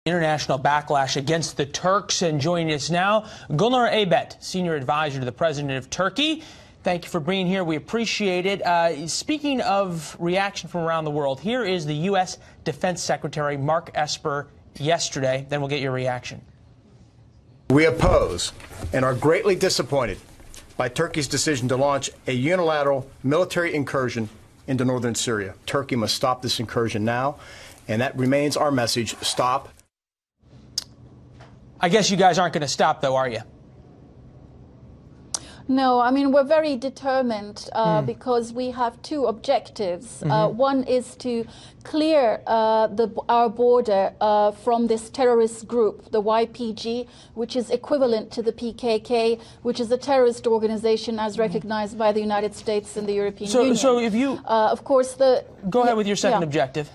International backlash against the Turks. And joining us now, Gülnur Aybet, Senior Advisor to the President of Turkey. Thank you for being here. We appreciate it. Speaking of reaction from around the world, here is the U.S. Defense Secretary Mark Esper yesterday. Then we'll get your reaction. We oppose and are greatly disappointed by Turkey's decision to launch a unilateral military incursion into northern Syria. Turkey must stop this incursion now, and that remains our message. Stop. I guess you guys aren't going to stop, though, are you? No, I mean, we're very determined because we have two objectives. One is to clear our border from this terrorist group, the YPG, which is equivalent to the PKK, which is a terrorist organization as recognized by the United States and the European Union. So if you... of course, Go ahead with your second objective.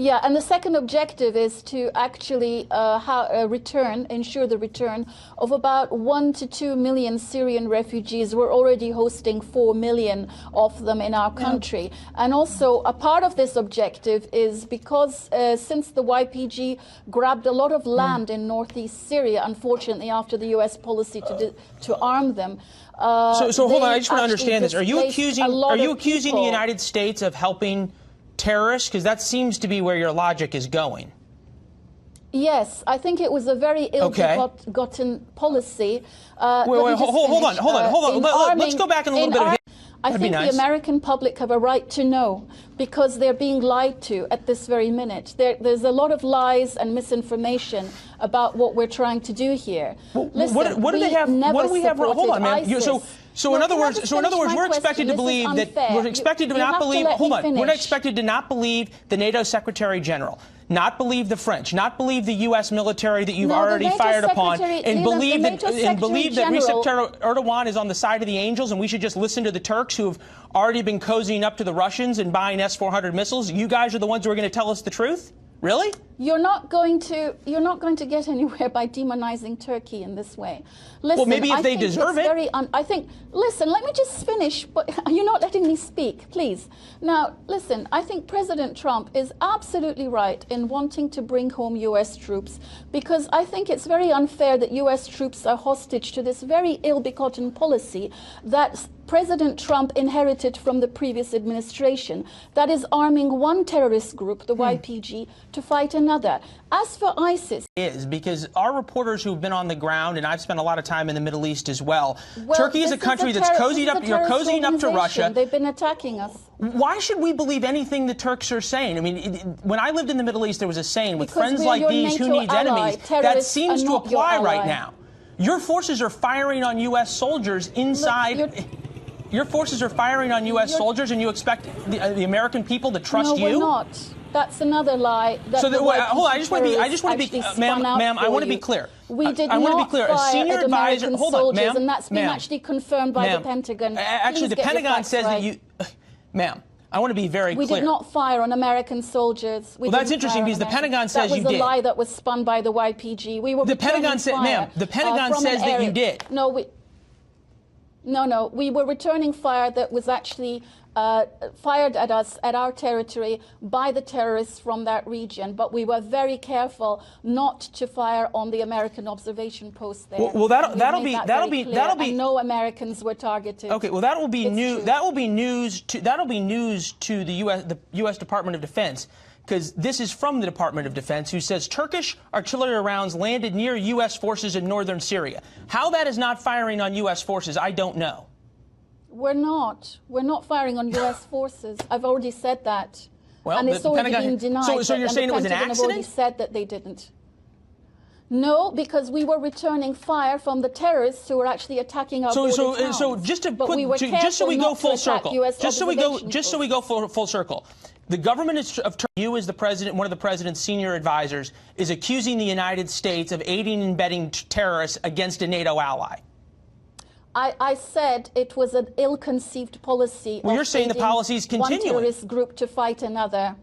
Yeah, and the second objective is to actually ensure the return of about 1 to 2 million Syrian refugees. We're already hosting 4 million of them in our country. And also a part of this objective is because since the YPG grabbed a lot of land in northeast Syria, unfortunately after the U.S. policy to arm them. So hold on, I just want to understand this. Are you accusing the United States of helping terrorists? Because that seems to be where your logic is going. Yes, I think it was a very ill-gotten policy. Hold on. Let's go back in a little bit of it. I think the American public have a right to know because they're being lied to at this very minute. There's a lot of lies and misinformation about what we're trying to do here. Listen, what do they have? What do we have? Hold on, man. ISIS. So in other words, we're expected to believe that we're expected to not believe. Hold on, we're expected to not believe the NATO Secretary General, not believe the French, not believe the U.S. military that you've already fired upon, and believe that Recep Tayyip Erdogan is on the side of the angels, and we should just listen to the Turks who have already been cozying up to the Russians and buying S-400 missiles. You guys are the ones who are going to tell us the truth? Really? You're not going to get anywhere by demonizing Turkey in this way. Listen, well, maybe if they deserve it. Listen, let me just finish, but you're not letting me speak, please. Now, listen, I think President Trump is absolutely right in wanting to bring home U.S. troops because I think it's very unfair that U.S. troops are hostage to this very ill-begotten policy that President Trump inherited from the previous administration that is arming one terrorist group, the YPG, to fight another. As for ISIS... Because our reporters who've been on the ground, and I've spent a lot of time in the Middle East as well, Turkey is a country that's cozied up, you're cozying up to Russia. They've been attacking us. Why should we believe anything the Turks are saying? I mean, when I lived in the Middle East, there was a saying, with friends like these, who needs enemies? That seems to apply right now. Your forces are firing on U.S. soldiers inside... Your forces are firing on U.S. soldiers, and you expect the American people to trust you? No, we're not. That's another lie. So hold on. I just want to be, ma'am. I want to be clear. We did not fire at American soldiers, and that's been actually confirmed by the Pentagon. Actually, the Pentagon says that you, ma'am. I want to be very clear. We did not fire on American soldiers. Well, that's interesting because the Pentagon says you did. That was a lie that was spun by the YPG. We were. The Pentagon said, ma'am. The Pentagon says that you did. No, we were returning fire that was actually fired at us, at our territory, by the terrorists from that region. But we were very careful not to fire on the American observation post there. Well, that'll be. And no Americans were targeted. Okay, well, that will be new. That will be news to the U.S. Department of Defense. Because this is from the Department of Defense, who says Turkish artillery rounds landed near U.S. forces in northern Syria. How that is not firing on U.S. forces, I don't know. We're not. We're not firing on U.S. forces. I've already said that. Well, and it's already been denied. So you're saying it was an accident? I've already said that they didn't. No, because we were returning fire from the terrorists who were actually attacking our border towns. So just so we go full circle, just so we go full circle. The government of Turkey, you as the president, one of the president's senior advisors, is accusing the United States of aiding and abetting terrorists against a NATO ally. I said it was an ill-conceived policy. Well, you're saying the policy is continuing. One terrorist group to fight another.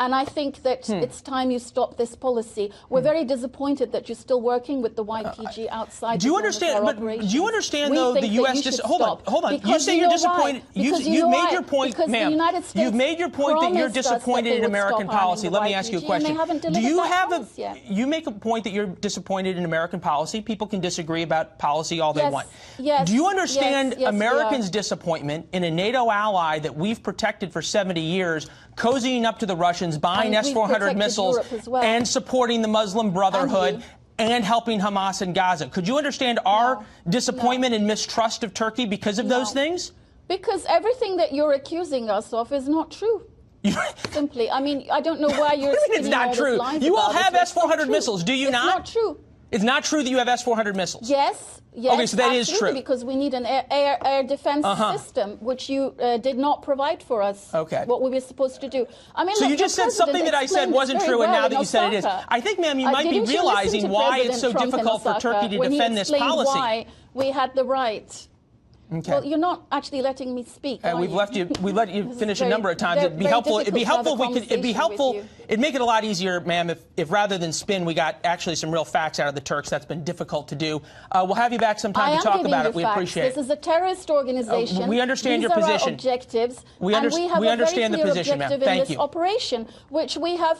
And I think that it's time you stop this policy. We're very disappointed that you're still working with the YPG outside. Do you understand? But do you understand though the U.S. Hold on. You say you're disappointed. You've made your point, ma'am. You've made your point that you're disappointed in American policy. Let me ask you a question. Do you have you make a point that you're disappointed in American policy? People can disagree about policy all they want. Yes. Do you understand Americans' disappointment in a NATO ally that we've protected for 70 years, cozying up to the Russians, buying S-400 missiles, and supporting the Muslim Brotherhood, and helping Hamas in Gaza? Could you understand our disappointment and mistrust of Turkey because of those things? Because everything that you're accusing us of is not true. Simply. I mean, I don't know why you're it's not true. You all have S-400 missiles, do you not? It's not true. It's not true that you have S-400 missiles? Yes. Yes, okay, so that is true. Because we need an air defense system, which you did not provide for us. Okay. What we were supposed to do. I mean, so look, you just said something that I said wasn't true, and now that you said it is. I think, ma'am, you might be realizing why it's so difficult for Turkey to defend this policy. Why we had the right. Okay. Well, you're not actually letting me speak. We let you finish a number of times. It'd be helpful. It'd be helpful if we could. It'd be helpful. It'd make it a lot easier, ma'am, if rather than spin, we got actually some real facts out of the Turks. That's been difficult to do. We'll have you back sometime to talk about it. We appreciate it. This is a terrorist organization. We understand your position. These are our objectives. We understand the position, ma'am. Thank you. Operation, which we have.